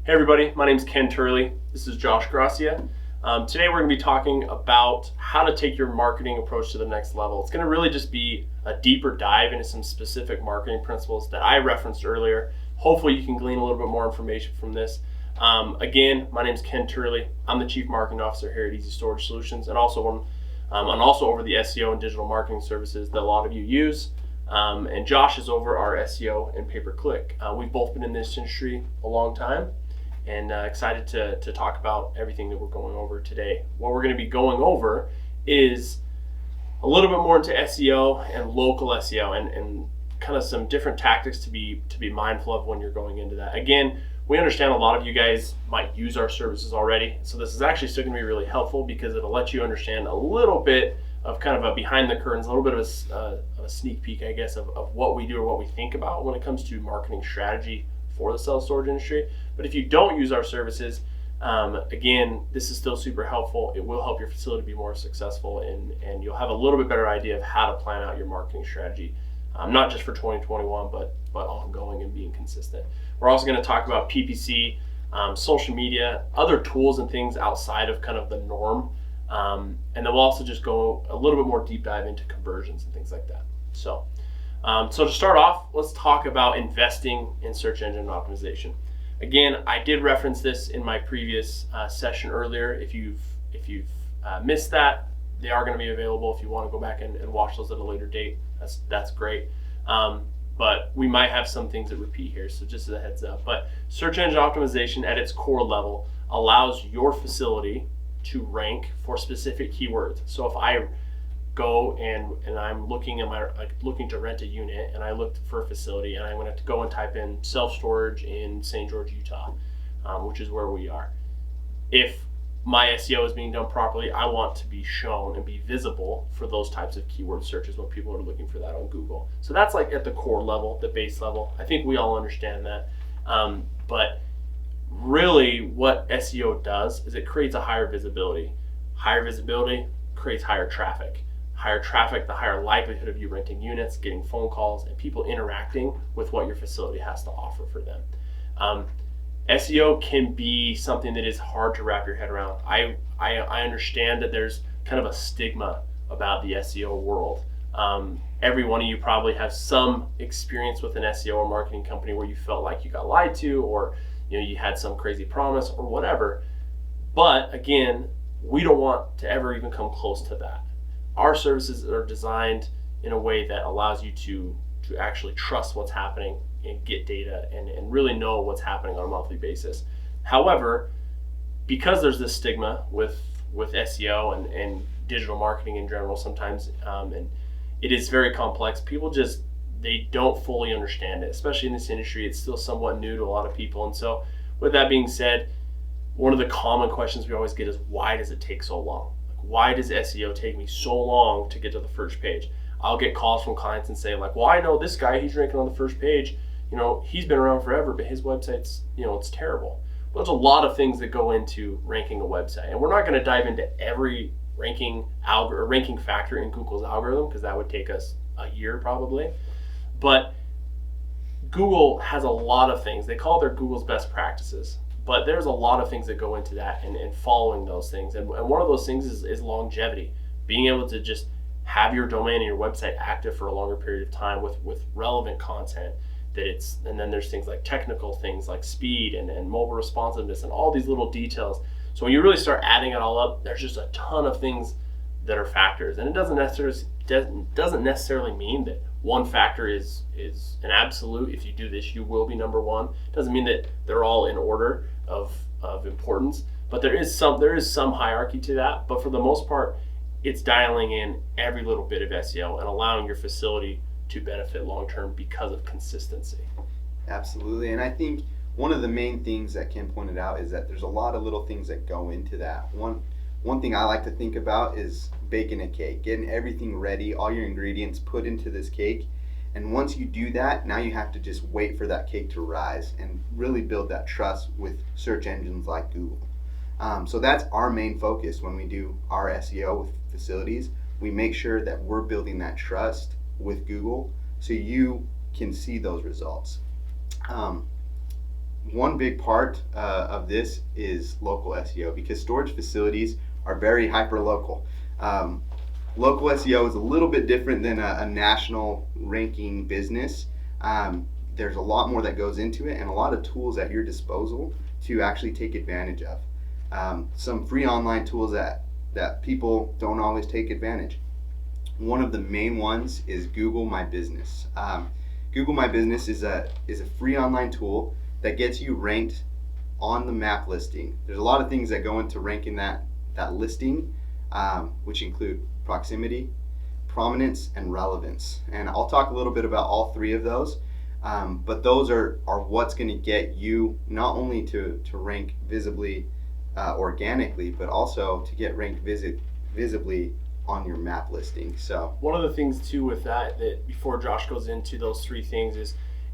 Hey everybody, my name is Ken Turley. This is Josh Gracia. Today we're going to be talking about how to take your marketing approach to the next level. It's going to really just be a deeper dive into some specific marketing principles that I referenced earlier. Hopefully you can glean a little bit more information from this. Again, my name is Ken Turley. I'm the Chief Marketing Officer here at Easy Storage Solutions, and also I'm also over the SEO and digital marketing services that a lot of you use. And Josh is over our SEO and pay-per-click. We've both been in this industry a long time, and excited to talk about everything that we're going over today. What we're going to be going over is a little bit more into SEO and local SEO, and kind of some different tactics to be mindful of when you're going into that. Again, we understand a lot of you guys might use our services already, so this is actually still going to be really helpful because it'll let you understand a little bit of kind of a behind the curtains, a little bit of a sneak peek, I guess, of what we do or what we think about when it comes to marketing strategy for the self-storage industry. But if you don't use our services, again, this is still super helpful. It will help your facility be more successful, and you'll have a little bit better idea of how to plan out your marketing strategy, not just for 2021, but ongoing and being consistent. We're also going to talk about PPC, social media, other tools and things outside of kind of the norm, and then we'll also just go a little bit more deep dive into conversions and things like that. So to start off, let's talk about investing in search engine optimization. Again, I did reference this in my previous session earlier. If you've missed that, they are going to be available if you want to go back and watch those at a later date. That's great. But we might have some things that repeat here, so just as a heads up. But search engine optimization at its core level allows your facility to rank for specific keywords. So if I go and I'm looking to rent a unit, and I looked for a facility, and I'm going to go and type in self-storage in St. George, Utah, which is where we are. If my SEO is being done properly, I want to be shown and be visible for those types of keyword searches when people are looking for that on Google. So that's like at the core level, the base level. I think we all understand that. But really what SEO does is it creates a higher visibility. Higher visibility creates higher traffic. Higher traffic, the higher likelihood of you renting units, getting phone calls, and people interacting with what your facility has to offer for them. SEO can be something that is hard to wrap your head around. I understand that there's kind of a stigma about the SEO world. Every one of you probably has some experience with an SEO or marketing company where you felt like you got lied to, or you had some crazy promise or whatever. But again, we don't want to ever even come close to that. Our services are designed in a way that allows you to actually trust what's happening and get data and really know what's happening on a monthly basis. However, because there's this stigma with SEO and digital marketing in general sometimes, and it is very complex, people they don't fully understand it, especially in this industry. It's still somewhat new to a lot of people. And so with that being said, one of the common questions we always get is, why does it take so long? Why does SEO take me so long to get to the first page? I'll get calls from clients and say like, well, I know this guy, he's ranking on the first page. He's been around forever, but his website's, it's terrible. Well, there's a lot of things that go into ranking a website, and we're not going to dive into every ranking factor in Google's algorithm, because that would take us a year probably. But Google has a lot of things. They call it their Google's best practices. But there's a lot of things that go into that and following those things. And one of those things is longevity. Being able to just have your domain and your website active for a longer period of time with relevant content. And then there's things like technical things like speed and mobile responsiveness and all these little details. So when you really start adding it all up, there's just a ton of things that are factors. And it doesn't necessarily mean that one factor is an absolute. If you do this, you will be number one. It doesn't mean that they're all in order of importance, but there is some hierarchy to that. But for the most part, it's dialing in every little bit of SEO and allowing your facility to benefit long term because of consistency. Absolutely. And I think one of the main things that Ken pointed out is that there's a lot of little things that go into that. One thing I like to think about is baking a cake, getting everything ready, all your ingredients put into this cake. And once you do that, now you have to just wait for that cake to rise and really build that trust with search engines like Google. So that's our main focus when we do our SEO with facilities. We make sure that we're building that trust with Google so you can see those results. one big part of this is local SEO, because storage facilities are very hyper local. Local SEO is a little bit different than a national ranking business. There's a lot more that goes into it and a lot of tools at your disposal to actually take advantage of. Some free online tools that people don't always take advantage. One of the main ones is Google My Business. Google My Business is a free online tool that gets you ranked on the map listing. There's a lot of things that go into ranking that listing, which include proximity, prominence, and relevance. And I'll talk a little bit about all three of those. But those are what's going to get you not only to rank visibly organically, but also to get ranked visibly on your map listing. So one of the things too with that before Josh goes into those three things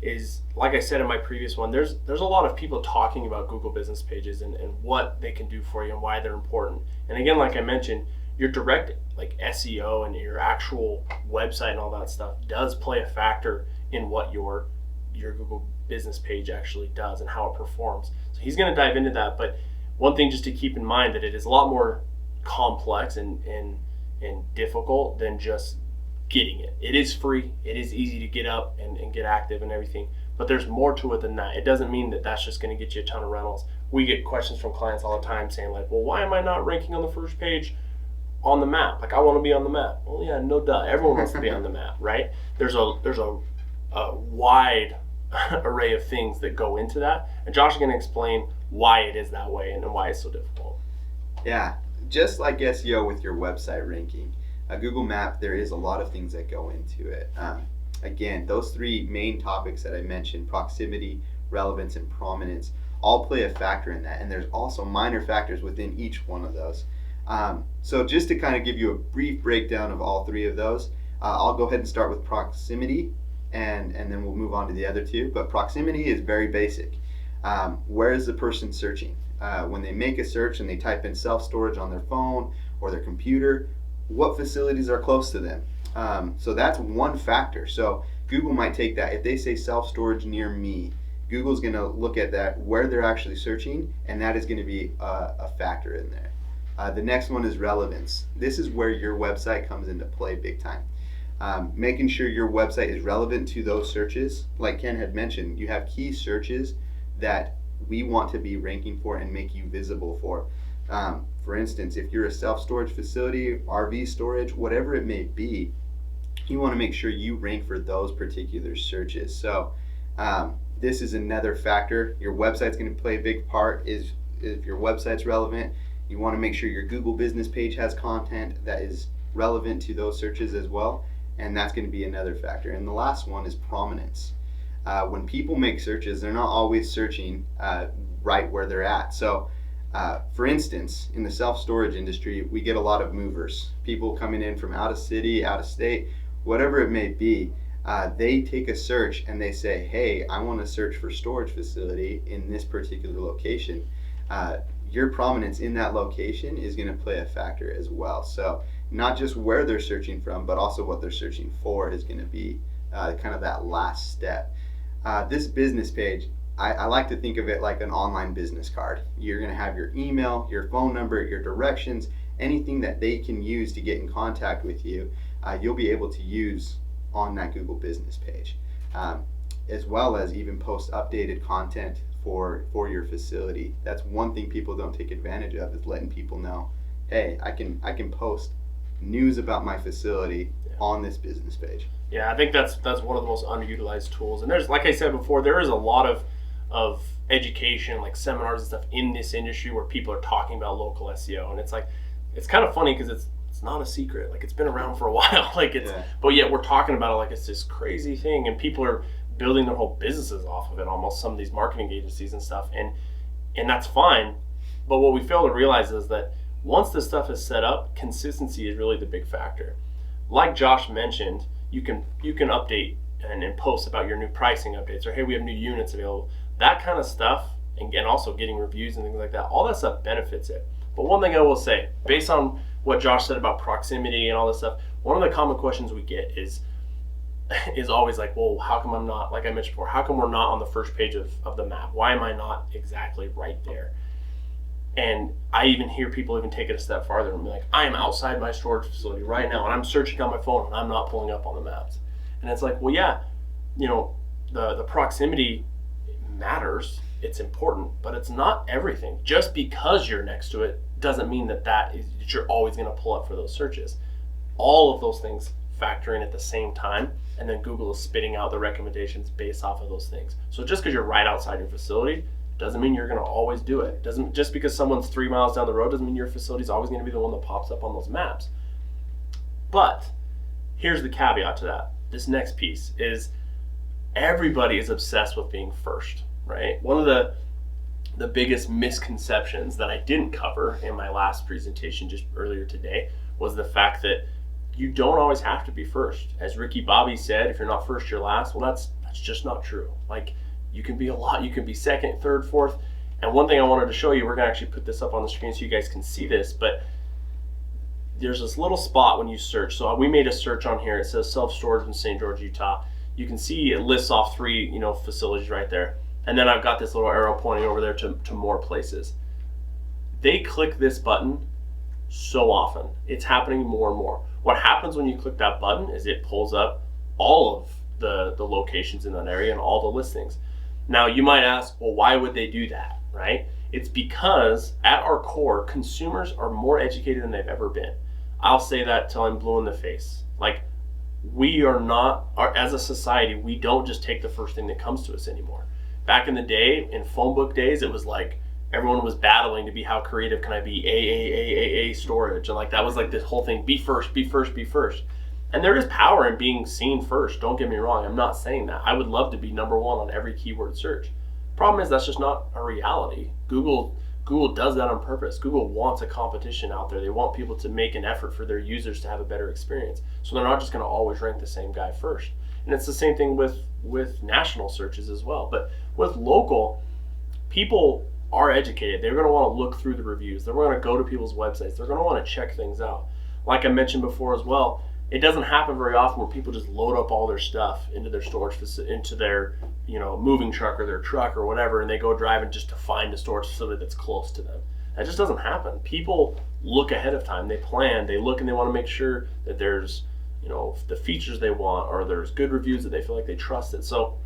is like I said in my previous one, there's a lot of people talking about Google business pages and what they can do for you and why they're important. And again, like I mentioned, your direct like SEO and your actual website and all that stuff does play a factor in what your Google business page actually does and how it performs. So he's going to dive into that, but one thing just to keep in mind that it is a lot more complex and difficult than just getting it. It is free, it is easy to get up and get active and everything, but there's more to it than that. It doesn't mean that that's just going to get you a ton of rentals. We get questions from clients all the time saying like, well, why am I not ranking on the first page on the map? Like, I want to be on the map. Well, yeah, no duh. Everyone wants to be on the map, right? There's a wide array of things that go into that, and Josh is going to explain why it is that way and why it's so difficult. Yeah, just like SEO with your website ranking, a Google Map, there is a lot of things that go into it. Again, those three main topics that I mentioned, proximity, relevance, and prominence, all play a factor in that, and there's also minor factors within each one of those. So just to kind of give you a brief breakdown of all three of those, I'll go ahead and start with proximity, and then we'll move on to the other two. But proximity is very basic. Where is the person searching? When they make a search and they type in self-storage on their phone or their computer, what facilities are close to them? So that's one factor. So Google might take that. If they say self-storage near me, Google's going to look at that, where they're actually searching, and that is going to be a factor in there. The next one is relevance. This is where your website comes into play big time. Making sure your website is relevant to those searches. Like Ken had mentioned, you have key searches that we want to be ranking for and make you visible for. For instance, if you're a self-storage facility, RV storage, whatever it may be, you want to make sure you rank for those particular searches. So this is another factor. Your website's going to play a big part. Is if your website's relevant, you want to make sure your Google business page has content that is relevant to those searches as well, and that's going to be another factor. And the last one is prominence. When people make searches, they're not always searching right where they're at. So for instance, in the self-storage industry, we get a lot of movers, people coming in from out of city, out of state, whatever it may be. They take a search and they say, hey, I want to search for storage facility in this particular location. Your prominence in that location is going to play a factor as well. So not just where they're searching from, but also what they're searching for is going to be kind of that last step. This business page, I like to think of it like an online business card. You're going to have your email, your phone number, your directions, anything that they can use to get in contact with you, you'll be able to use on that Google business page, as well as even post updated content for your facility. That's one thing people don't take advantage of, is letting people know, hey, I can post news about my facility on this business page. Yeah, I think that's one of the most underutilized tools. And there's, like I said before, there is a lot of education, like seminars and stuff in this industry where people are talking about local SEO, and it's like, it's kind of funny because it's not a secret. Like, it's been around for a while. Like, it's but yet we're talking about it like it's this crazy thing, and people are building their whole businesses off of it, almost, some of these marketing agencies and stuff, and that's fine. But what we fail to realize is that once this stuff is set up, consistency is really the big factor. Like Josh mentioned, you can update and post about your new pricing updates, or hey, we have new units available. That kind of stuff, and also getting reviews and things like that, all that stuff benefits it. But one thing I will say, based on what Josh said about proximity and all this stuff, one of the common questions we get is, is always like, well, how come I'm not, like I mentioned before, how come we're not on the first page of the map? Why am I not exactly right there? And I even hear people even take it a step farther and be like, I am outside my storage facility right now and I'm searching on my phone and I'm not pulling up on the maps. And it's like, well, yeah, the proximity matters. It's important, but it's not everything. Just because you're next to it doesn't mean that you're always going to pull up for those searches. All of those things factor in at the same time, and then Google is spitting out the recommendations based off of those things. So just because you're right outside your facility doesn't mean you're going to always do it. Doesn't just because someone's 3 miles down the road doesn't mean your facility is always going to be the one that pops up on those maps. But here's the caveat to that. This next piece is everybody is obsessed with being first, right? One of the biggest misconceptions that I didn't cover in my last presentation just earlier today was the fact that you don't always have to be first. As Ricky Bobby said, if you're not first, you're last. Well, that's just not true. Like, you can be a lot. You can be second, third, fourth. And one thing I wanted to show you, we're going to actually put this up on the screen so you guys can see this, but there's this little spot when you search. So we made a search on here. It says self-storage in St. George, Utah. You can see it lists off 3, facilities right there. And then I've got this little arrow pointing over there to more places. They click this button so often. It's happening more and more. What happens when you click that button is it pulls up all of the locations in that area and all the listings. Now you might ask, well, why would they do that, right? It's because at our core, consumers are more educated than they've ever been. I'll say that till I'm blue in the face. Like, we are not, as a society, we don't just take the first thing that comes to us anymore. Back in the day, in phone book days, it was like everyone was battling to be, how creative can I be? A storage. And like that was like this whole thing, be first, be first, be first. And there is power in being seen first. Don't get me wrong. I'm not saying that. I would love to be number one on every keyword search. Problem is that's just not a reality. Google does that on purpose. Google wants a competition out there. They want people to make an effort for their users to have a better experience. So they're not just going to always rank the same guy first. And it's the same thing with national searches as well. But with local, people are educated. They're going to want to look through the reviews. They're going to go to people's websites. They're going to want to check things out. Like I mentioned before as well, it doesn't happen very often where people just load up all their stuff into their storage facility, into their moving truck or their truck or whatever, and they go driving just to find a storage facility that's close to them. That just doesn't happen. People look ahead of time. They plan. They look and they want to make sure that there's the features they want, or there's good reviews that they feel like they trust it. So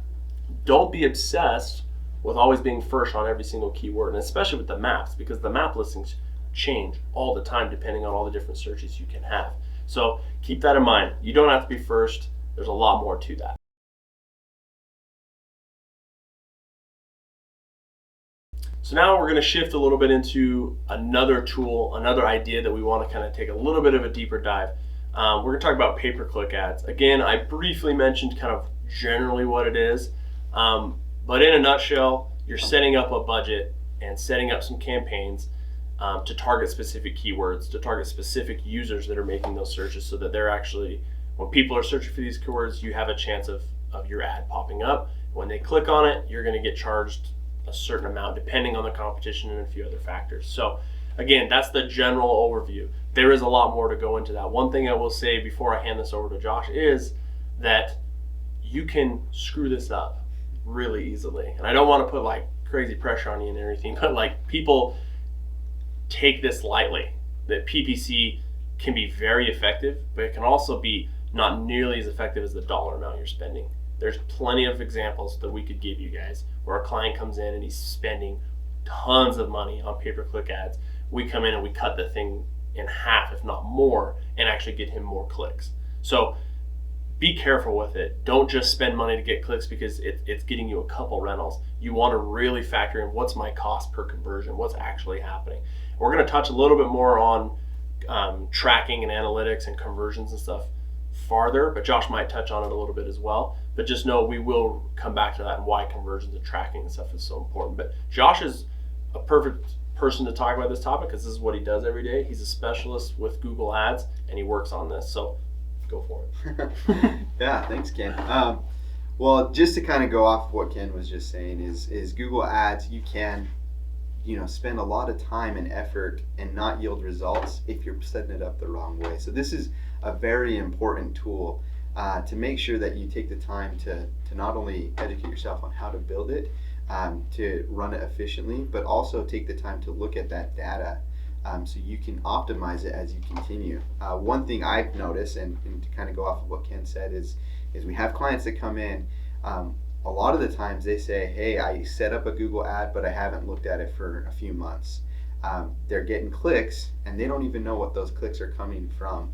don't be obsessed with always being first on every single keyword, and especially with the maps, because the map listings change all the time depending on all the different searches you can have. So keep that in mind. You don't have to be first. There's a lot more to that. So now we're going to shift a little bit into another tool, another idea that we want to kind of take a little bit of a deeper dive. We're going to talk about pay-per-click ads. Again, I briefly mentioned kind of generally what it is, but in a nutshell, you're setting up a budget and setting up some campaigns to target specific keywords, to target specific users that are making those searches, so that they're actually, when people are searching for these keywords, you have a chance of your ad popping up. When they click on it, you're going to get charged a certain amount depending on the competition and a few other factors. So again, that's the general overview. There is a lot more to go into that. One thing I will say before I hand this over to Josh is that you can screw this up really easily. And I don't want to put like crazy pressure on you and everything, but like, people take this lightly, that PPC can be very effective, but it can also be not nearly as effective as the dollar amount you're spending. There's plenty of examples that we could give you guys where a client comes in and he's spending tons of money on pay-per-click ads. We come in and we cut the thing in half, if not more, and actually get him more clicks. So be careful with it. Don't just spend money to get clicks because it's getting you a couple rentals. You want to really factor in, what's my cost per conversion, what's actually happening. We're going to touch a little bit more on tracking and analytics and conversions and stuff farther, but Josh might touch on it a little bit as well. But just know we will come back to that and why conversions and tracking and stuff is so important. But Josh is a perfect person to talk about this topic because this is what he does every day. He's a specialist with Google Ads and he works on this. So go for it. Yeah, thanks, Ken. Well, just to kind of go off of what Ken was just saying is Google Ads, you can spend a lot of time and effort and not yield results if you're setting it up the wrong way. So this is a very important tool. to make sure that you take the time to not only educate yourself on how to build it, to run it efficiently, but also take the time to look at that data so you can optimize it as you continue. One thing I've noticed, and to kind of go off of what Ken said, is we have clients that come in. A lot of the times they say, hey, I set up a Google ad, but I haven't looked at it for a few months. They're getting clicks, and they don't even know what those clicks are coming from.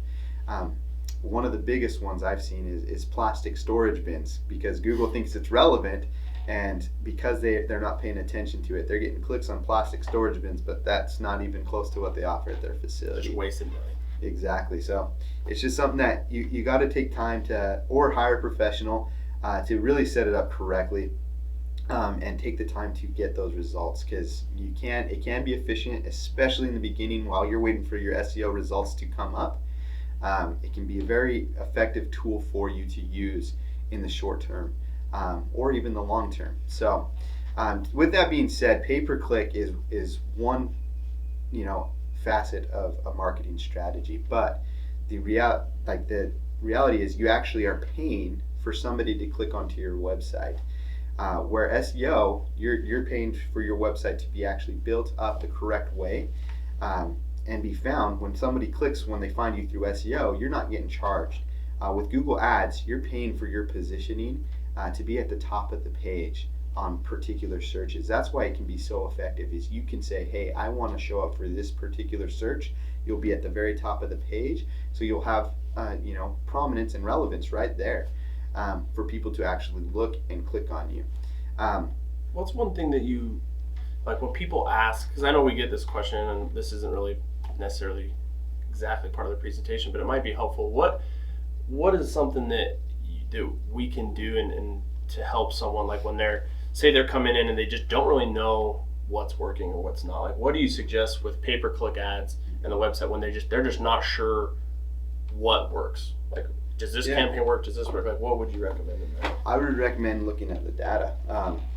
One of the biggest ones I've seen is plastic storage bins, because Google thinks it's relevant, and because they're not paying attention to it, they're getting clicks on plastic storage bins, but that's not even close to what they offer at their facility. Just wasted money. Exactly. So it's just something that you got to take time to, or hire a professional to really set it up correctly, and take the time to get those results, because it can be efficient, especially in the beginning while you're waiting for your SEO results to come up. It can be a very effective tool for you to use in the short term, or even the long term. So with that being said, pay-per-click is one facet of a marketing strategy, but the reality is you actually are paying for somebody to click onto your website. Where SEO, you're paying for your website to be actually built up the correct way, and be found. When somebody clicks, when they find you through SEO, you're not getting charged. With Google Ads, you're paying for your positioning to be at the top of the page on particular searches. That's why it can be so effective, is you can say, hey, I want to show up for this particular search. You'll be at the very top of the page, so you'll have prominence and relevance right there, for people to actually look and click on you. What's one thing that you, like when people ask, because I know we get this question, and this isn't really necessarily exactly part of the presentation, but it might be helpful. What is something that we can do and to help someone, like when they're coming in and they just don't really know what's working or what's not? Like, what do you suggest with pay-per-click ads and the website when they're just not sure what works? Like, does this campaign work? Does this work? Like, what would you recommend in that? I would recommend looking at the data.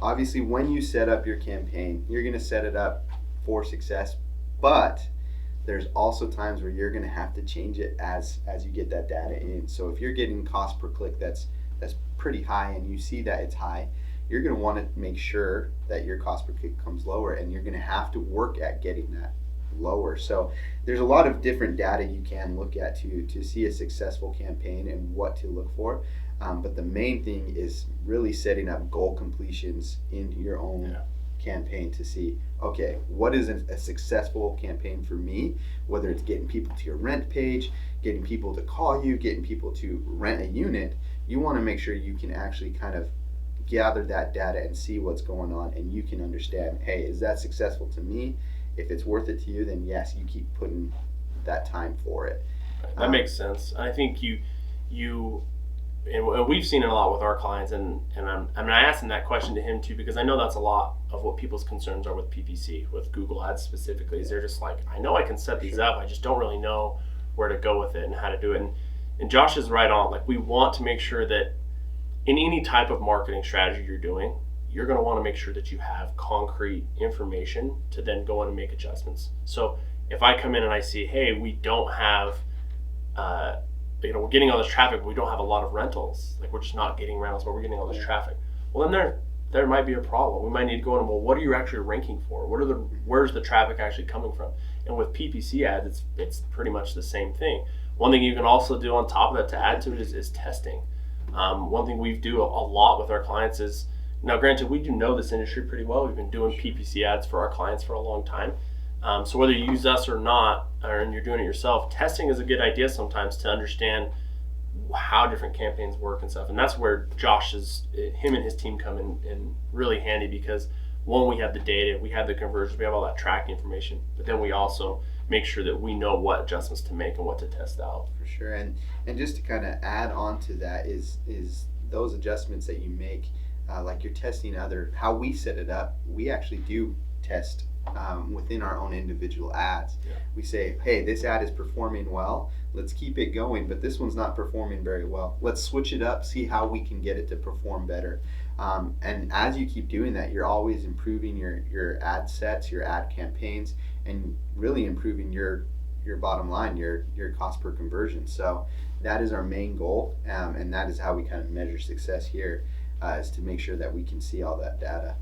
Obviously, when you set up your campaign, you're going to set it up for success, but there's also times where you're going to have to change it as you get that data in. So if you're getting cost per click that's pretty high, and you see that it's high, you're going to want to make sure that your cost per click comes lower, and you're going to have to work at getting that lower. So there's a lot of different data you can look at to see a successful campaign and what to look for. But the main thing is really setting up goal completions into your own campaign to see, okay, what is a successful campaign for me? Whether it's getting people to your rent page, getting people to call you, getting people to rent a unit, you want to make sure you can actually kind of gather that data and see what's going on, and you can understand, hey, is that successful to me? If it's worth it to you, then yes, you keep putting that time for it. That makes sense. I think and we've seen it a lot with our clients, and I asked him that question to him too, because I know that's a lot of what people's concerns are with PPC, with Google Ads specifically. Is they're just like, I know I can set these up, I just don't really know where to go with it and how to do it. And Josh is right on. Like, we want to make sure that in any type of marketing strategy you're doing, you're going to want to make sure that you have concrete information to then go in and make adjustments. So if I come in and I see, hey, we don't have, we're getting all this traffic, but we don't have a lot of rentals. Like, we're just not getting rentals, but we're getting all this traffic. Well, then there might be a problem. We might need to go in, well, what are you actually ranking for? Where's the traffic actually coming from? And with PPC ads, it's pretty much the same thing. One thing you can also do on top of that to add to it is testing. One thing we do a lot with our clients is, now granted, we do know this industry pretty well. We've been doing PPC ads for our clients for a long time. So whether you use us or not, and you're doing it yourself, testing is a good idea sometimes to understand how different campaigns work and stuff. And that's where him and his team come in really handy, because one, we have the data, we have the conversions, we have all that tracking information, but then we also make sure that we know what adjustments to make and what to test out. For sure. And just to kind of add on to that is those adjustments that you make, like you're testing how we set it up, we actually do test within our own individual ads. We say, hey, this ad is performing well, let's keep it going, but this one's not performing very well. Let's switch it up, see how we can get it to perform better. And as you keep doing that, you're always improving your ad sets, your ad campaigns, and really improving your your bottom line, your cost per conversion. So that is our main goal, and that is how we kind of measure success here, is to make sure that we can see all that data.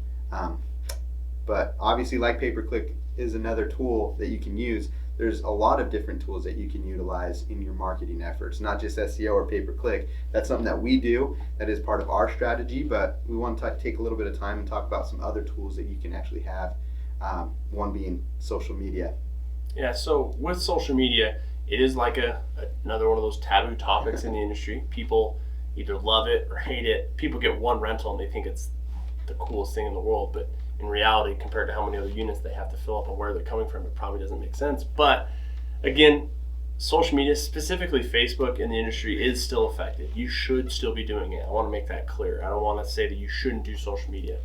But obviously, like pay-per-click is another tool that you can use. There's a lot of different tools that you can utilize in your marketing efforts, not just SEO or pay-per-click. That's something that we do, that is part of our strategy, but we want to take a little bit of time and talk about some other tools that you can actually have, one being social media. Yeah, so with social media, it is like another one of those taboo topics in the industry. People either love it or hate it. People get one rental and they think it's the coolest thing in the world, but in reality, compared to how many other units they have to fill up and where they're coming from, it probably doesn't make sense. But again, social media, specifically Facebook in the industry, is still effective. You should still be doing it. I want to make that clear. I don't want to say that you shouldn't do social media,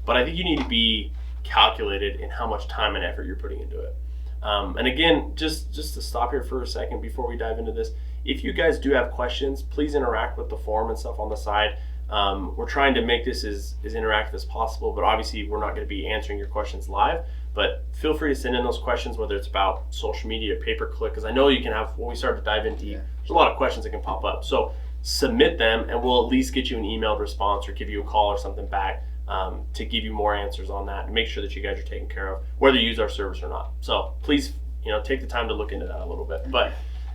but I think you need to be calculated in how much time and effort you're putting into it. And again, just to stop here for a second before we dive into this, if you guys do have questions, please interact with the forum and stuff on the side. We're trying to make this as interactive as possible, but obviously we're not going to be answering your questions live. But feel free to send in those questions, whether it's about social media or pay-per-click, because I know you can have, when we start to dive in deep, there's a lot of questions that can pop up. So submit them and we'll at least get you an emailed response or give you a call or something back to give you more answers on that and make sure that you guys are taken care of, whether you use our service or not. So please, take the time to look into that a little bit. But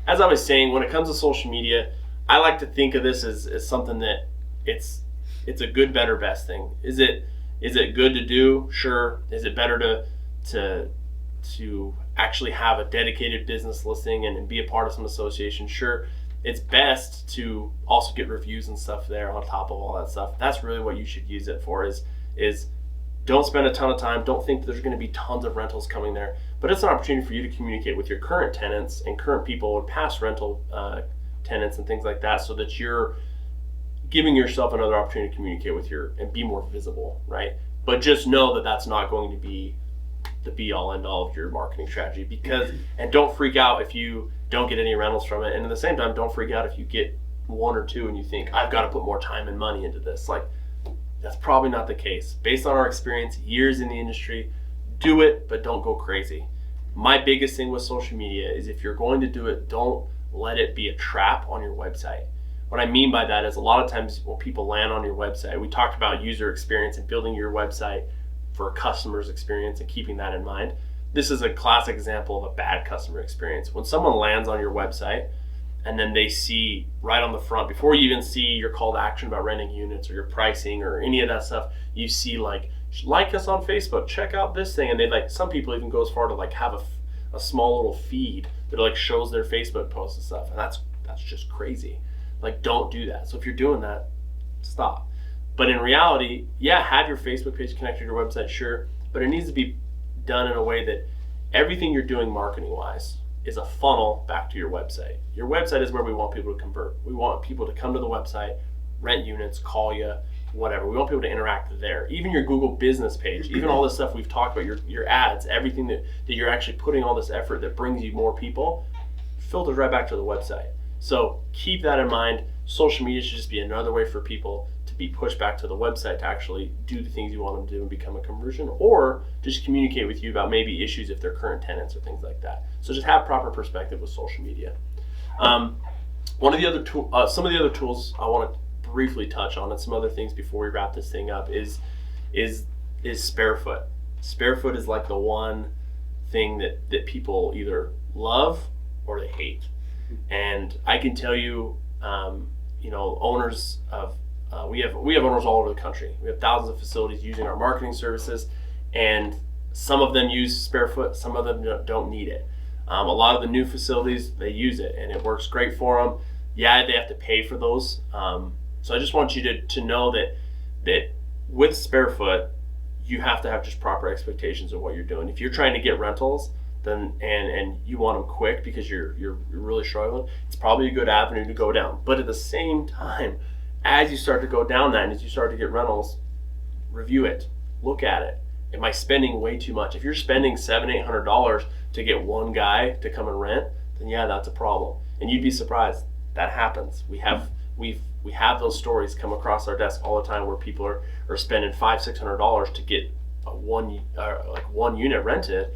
as I was saying, when it comes to social media, I like to think of this as something that it's a good, better, best thing. Is it good to do? Sure. Is it better to actually have a dedicated business listing and be a part of some association? Sure. It's best to also get reviews and stuff there on top of all that stuff. That's really what you should use it for, is don't spend a ton of time. Don't think there's going to be tons of rentals coming there, but it's an opportunity for you to communicate with your current tenants and current people and past rental tenants and things like that, so that you're giving yourself another opportunity to communicate with and be more visible, right? But just know that that's not going to be the be all end all of your marketing strategy, and don't freak out if you don't get any rentals from it. And at the same time, don't freak out if you get one or two and you think, I've got to put more time and money into this. Like, that's probably not the case. Based on our experience, years in the industry, do it, but don't go crazy. My biggest thing with social media is, if you're going to do it, don't let it be a trap on your website. What I mean by that is, a lot of times when people land on your website, we talked about user experience and building your website for a customer's experience and keeping that in mind. This is a classic example of a bad customer experience. When someone lands on your website and then they see right on the front, before you even see your call to action about renting units or your pricing or any of that stuff, you see like us on Facebook, check out this thing. And they some people even go as far to have a small little feed that shows their Facebook posts and stuff. And that's just crazy. Don't do that. So if you're doing that, stop. But in reality, have your Facebook page connected to your website, sure, but it needs to be done in a way that everything you're doing marketing wise is a funnel back to your website. Your website is where we want people to convert. We want people to come to the website, rent units, call you, whatever. We want people to interact there. Even your Google business page, even all this stuff we've talked about, your ads, everything that you're actually putting all this effort that brings you more people, filters right back to the website. So keep that in mind. Social media should just be another way for people to be pushed back to the website to actually do the things you want them to do and become a conversion, or just communicate with you about maybe issues if they're current tenants or things like that. So just have proper perspective with social media. Some of the other tools I want to briefly touch on, and some other things before we wrap this thing up, is SpareFoot. SpareFoot is the one thing that people either love or they hate. And I can tell you, owners of we have owners all over the country. We have thousands of facilities using our marketing services, and some of them use SpareFoot, some of them don't need it. A lot of the new facilities, they use it and it works great for them. Yeah, they have to pay for those. So I just want you to know that with SpareFoot, you have to have just proper expectations of what you're doing. If you're trying to get rentals, then and you want them quick because you're really struggling, it's probably a good avenue to go down. But at the same time, as you start to go down that and as you start to get rentals, review it, look at it. Am I spending way too much? If you're spending $700-800 to get one guy to come and rent, then that's a problem. And you'd be surprised that happens. We have those stories come across our desk all the time where people are spending $500-600 to get one unit rented.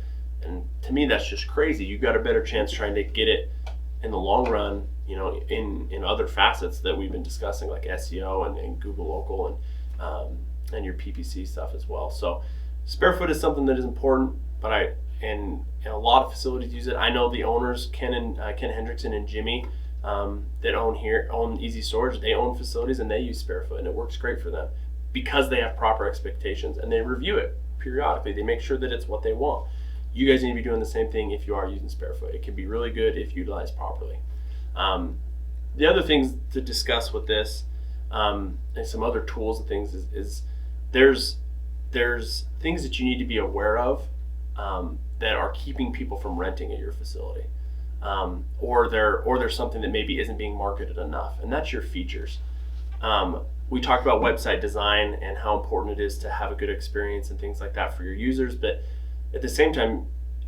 And to me, that's just crazy. You've got a better chance trying to get it in the long run, in other facets that we've been discussing, like SEO and Google Local and your PPC stuff as well. So SpareFoot is something that is important, but and a lot of facilities use it. I know the owners, Ken Hendrickson and Jimmy, that own Easy Storage. They own facilities and they use SpareFoot, and it works great for them because they have proper expectations and they review it periodically. They make sure that it's what they want. You guys need to be doing the same thing if you are using SpareFoot. It can be really good if utilized properly. The other things to discuss with this, and some other tools and things, is there's things that you need to be aware of that are keeping people from renting at your facility, or there's something that maybe isn't being marketed enough, and that's your features. We talked about website design and how important it is to have a good experience and things like that for your users, but at the same time,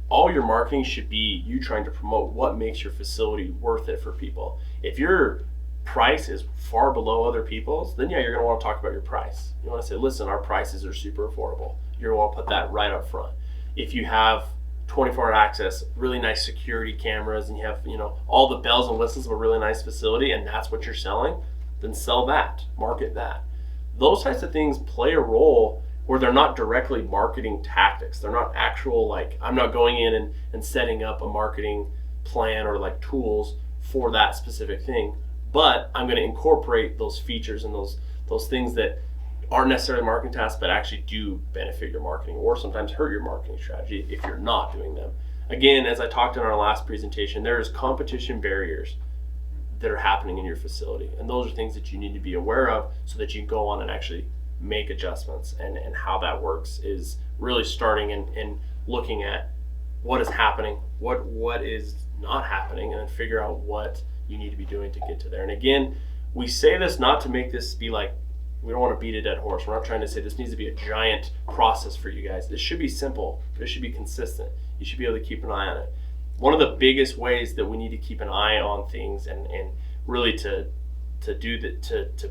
all your marketing should be you trying to promote what makes your facility worth it for people. If your price is far below other people's, then you're going to want to talk about your price. You want to say, listen, our prices are super affordable. You're going to want to put that right up front. If you have 24-hour access, really nice security cameras, and you have all the bells and whistles of a really nice facility, and that's what you're selling, then sell that, market that. Those types of things play a role where they're not directly marketing tactics. They're not actual, I'm not going in and setting up a marketing plan or tools for that specific thing, but I'm going to incorporate those features and those things that aren't necessarily marketing tasks, but actually do benefit your marketing or sometimes hurt your marketing strategy if you're not doing them. Again, as I talked in our last presentation, there's competition barriers that are happening in your facility, and those are things that you need to be aware of so that you can go on and actually make adjustments. And how that works is really starting and looking at what is happening, what is not happening, and then figure out what you need to be doing to get to there. And again, we say this not to make this be we don't want to beat a dead horse. We're not trying to say this needs to be a giant process for you guys. This should be simple, but it should be consistent. You should be able to keep an eye on it. One of the biggest ways that we need to keep an eye on things and really to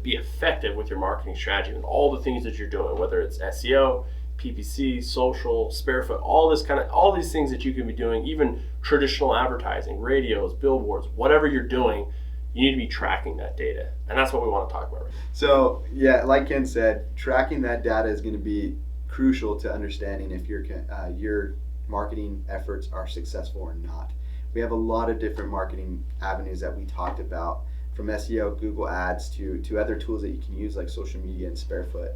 be effective with your marketing strategy and all the things that you're doing, whether it's SEO, PPC, social, SpareFoot, all these things that you can be doing, even traditional advertising, radios, billboards, whatever you're doing, you need to be tracking that data. And that's what we want to talk about right now. So yeah, like Ken said, tracking that data is going to be crucial to understanding if your marketing efforts are successful or not. We have a lot of different marketing avenues that we talked about, from SEO, Google Ads, to other tools that you can use like social media and SpareFoot.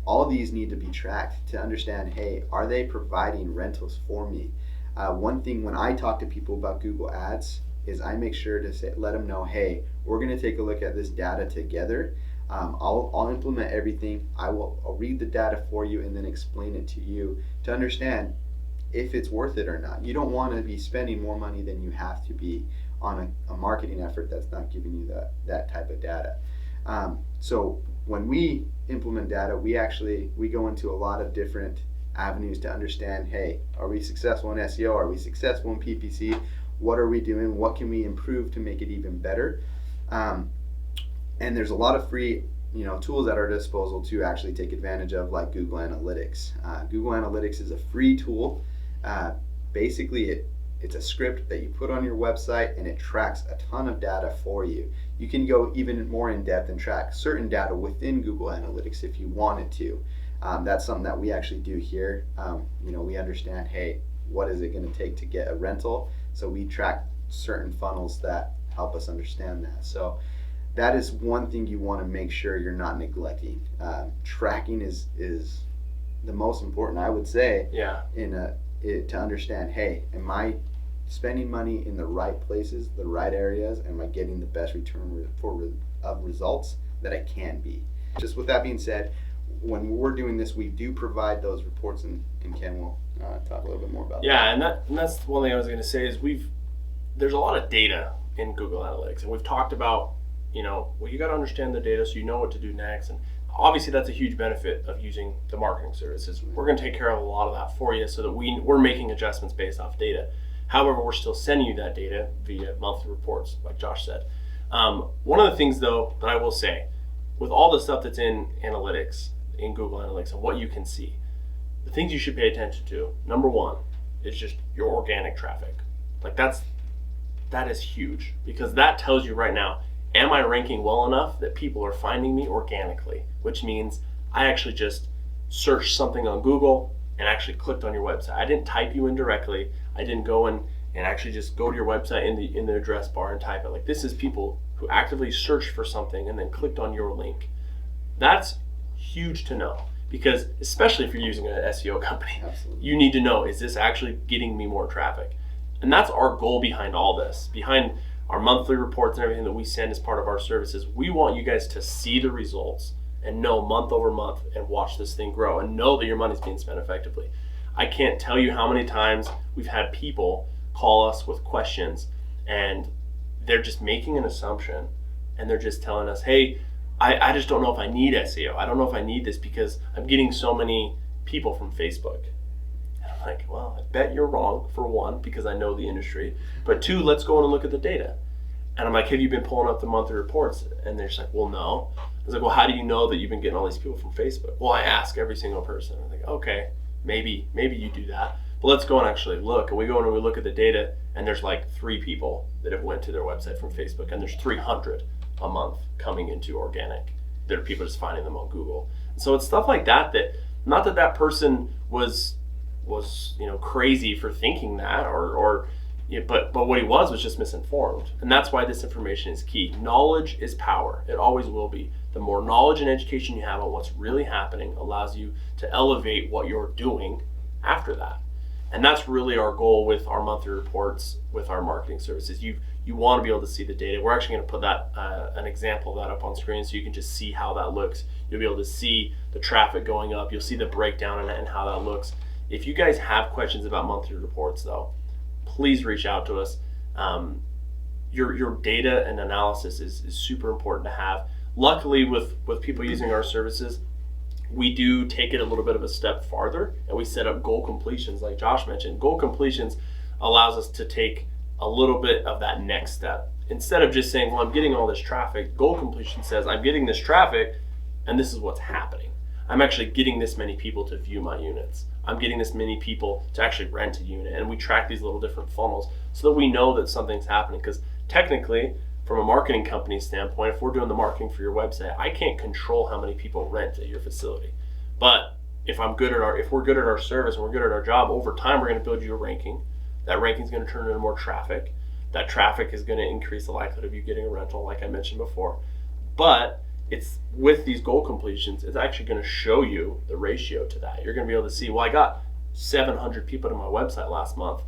All of these need to be tracked to understand, hey, are they providing rentals for me? One thing when I talk to people about Google Ads is I make sure to let them know, hey, we're going to take a look at this data together. I'll implement everything. I'll read the data for you and then explain it to you to understand if it's worth it or not. You don't want to be spending more money than you have to be on a marketing effort that's not giving you that type of data. So when we implement data, we go into a lot of different avenues to understand, hey, are we successful in SEO? Are we successful in PPC? What are we doing? What can we improve to make it even better? And there's a lot of free tools at our disposal to actually take advantage of, like Google Analytics. Google Analytics is a free tool. Basically, it's a script that you put on your website and it tracks a ton of data for you. You can go even more in depth and track certain data within Google Analytics if you wanted to. That's something that we actually do here. We understand, hey, what is it going to take to get a rental? So we track certain funnels that help us understand that. So that is one thing you want to make sure you're not neglecting. Tracking is the most important, I would say. Yeah. To understand, hey, am I spending money in the right places, the right areas? Am I getting the best return of results that I can be? Just with that being said, when we're doing this, we do provide those reports, and Ken will talk a little bit more about that. Yeah, and that's one thing I was going to say is there's a lot of data in Google Analytics, and we've talked about, you got to understand the data so you know what to do next. And obviously that's a huge benefit of using the marketing services. We're going to take care of a lot of that for you so that we're making adjustments based off data. However, we're still sending you that data via monthly reports, like Josh said. One of the things, though, that I will say, with all the stuff that's in analytics, in Google Analytics, and what you can see, the things you should pay attention to, number one, is just your organic traffic. Like that is huge, because that tells you right now, am I ranking well enough that people are finding me organically? Which means I actually just searched something on Google and actually clicked on your website. I didn't type you in directly. I didn't go in and actually just go to your website in the address bar and type it. Like, this is people who actively searched for something and then clicked on your link. That's huge to know, because especially if you're using an SEO company, Absolutely. you need to know, is this actually getting me more traffic? And that's our goal behind all this, behind our monthly reports and everything that we send as part of our services. We want you guys to see the results and know month over month and watch this thing grow and know that your money's being spent effectively. I can't tell you how many times we've had people call us with questions, and they're just making an assumption, and they're just telling us, hey, I just don't know if I need SEO. I don't know if I need this because I'm getting so many people from Facebook. And I'm like, well, I bet you're wrong, for one, because I know the industry. But two, let's go in and look at the data. And I'm like, have you been pulling up the monthly reports? And they're just like, well, no. I was like, well, how do you know that you've been getting all these people from Facebook? Well, I ask every single person. I'm like, okay, maybe you do that. But let's go and actually look. And we go in and we look at the data, and there's like 3 people that have went to their website from Facebook, and there's 300 a month coming into organic. There are people just finding them on Google. And so it's stuff like that, that not that person was crazy for thinking that, or but what he was just misinformed. And that's why this information is key. Knowledge is power. It always will be. The more knowledge and education you have on what's really happening allows you to elevate what you're doing after that. And that's really our goal with our monthly reports, with our marketing services. You want to be able to see the data. We're actually going to put that an example of that up on screen so you can just see how that looks. You'll be able to see the traffic going up. You'll see the breakdown in it and how that looks. If you guys have questions about monthly reports, though, please reach out to us. Your data and analysis is super important to have. Luckily, with people using our services, we do take it a little bit of a step farther, and we set up goal completions, like Josh mentioned. Goal completions allows us to take a little bit of that next step. Instead of just saying, well, I'm getting all this traffic, goal completion says, I'm getting this traffic, and this is what's happening. I'm actually getting this many people to view my units. I'm getting this many people to actually rent a unit. And we track these little different funnels so that we know that something's happening. Because technically, from a marketing company standpoint, if we're doing the marketing for your website, I can't control how many people rent at your facility. But if we're good at our service and we're good at our job, over time we're going to build you a ranking. That ranking is going to turn into more traffic. That traffic is going to increase the likelihood of you getting a rental, like I mentioned before. But it's with these goal completions, it's actually going to show you the ratio to that. You're going to be able to see, well, I got 700 people to my website last month.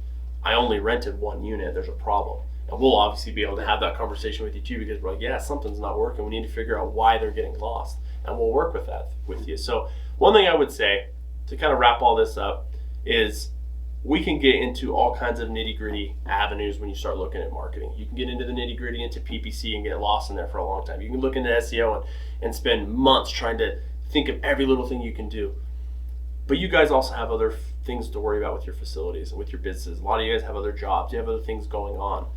I only rented 1 unit. There's a problem. And we'll obviously be able to have that conversation with you too, because we're like, yeah, something's not working. We need to figure out why they're getting lost, and we'll work with that with you. So one thing I would say to kind of wrap all this up is we can get into all kinds of nitty-gritty avenues when you start looking at marketing. You can get into the nitty-gritty into PPC and get lost in there for a long time. You can look into SEO and spend months trying to think of every little thing you can do. But you guys also have other things to worry about with your facilities and with your businesses. A lot of you guys have other jobs. You have other things going on.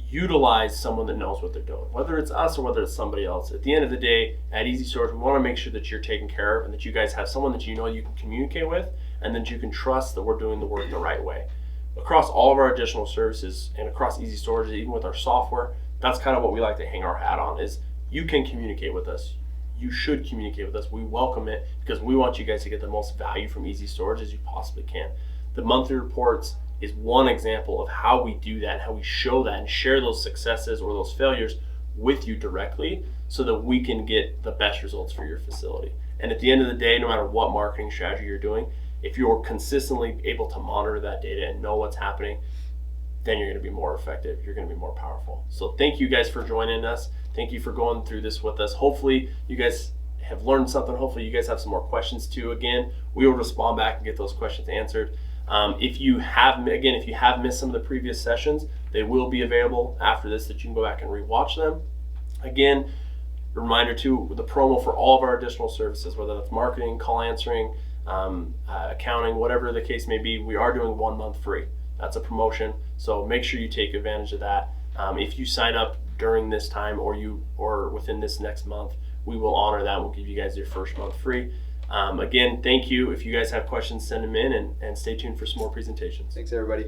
Utilize someone that knows what they're doing, whether it's us or whether it's somebody else. At the end of the day, at Easy Storage, we want to make sure that you're taken care of and that you guys have someone that you know you can communicate with and that you can trust that we're doing the work the right way. Across all of our additional services and across Easy Storage, even with our software, that's kind of what we like to hang our hat on, is you can communicate with us. You should communicate with us. We welcome it because we want you guys to get the most value from Easy Storage as you possibly can. The monthly reports is one example of how we do that, how we show that and share those successes or those failures with you directly so that we can get the best results for your facility. And at the end of the day, no matter what marketing strategy you're doing, if you're consistently able to monitor that data and know what's happening, then you're going to be more effective. You're going to be more powerful. So thank you guys for joining us. Thank you for going through this with us. Hopefully you guys have learned something. Hopefully you guys have some more questions too. Again, we will respond back and get those questions answered. If you have missed some of the previous sessions, they will be available after this that you can go back and rewatch them. Again, reminder too, the promo for all of our additional services, whether that's marketing, call answering, accounting, whatever the case may be, we are doing 1 month free. That's a promotion, so make sure you take advantage of that. If you sign up during this time or within this next month, we will honor that. We'll give you guys your first month free. Again, thank you. If you guys have questions, send them in, and stay tuned for some more presentations. Thanks, everybody.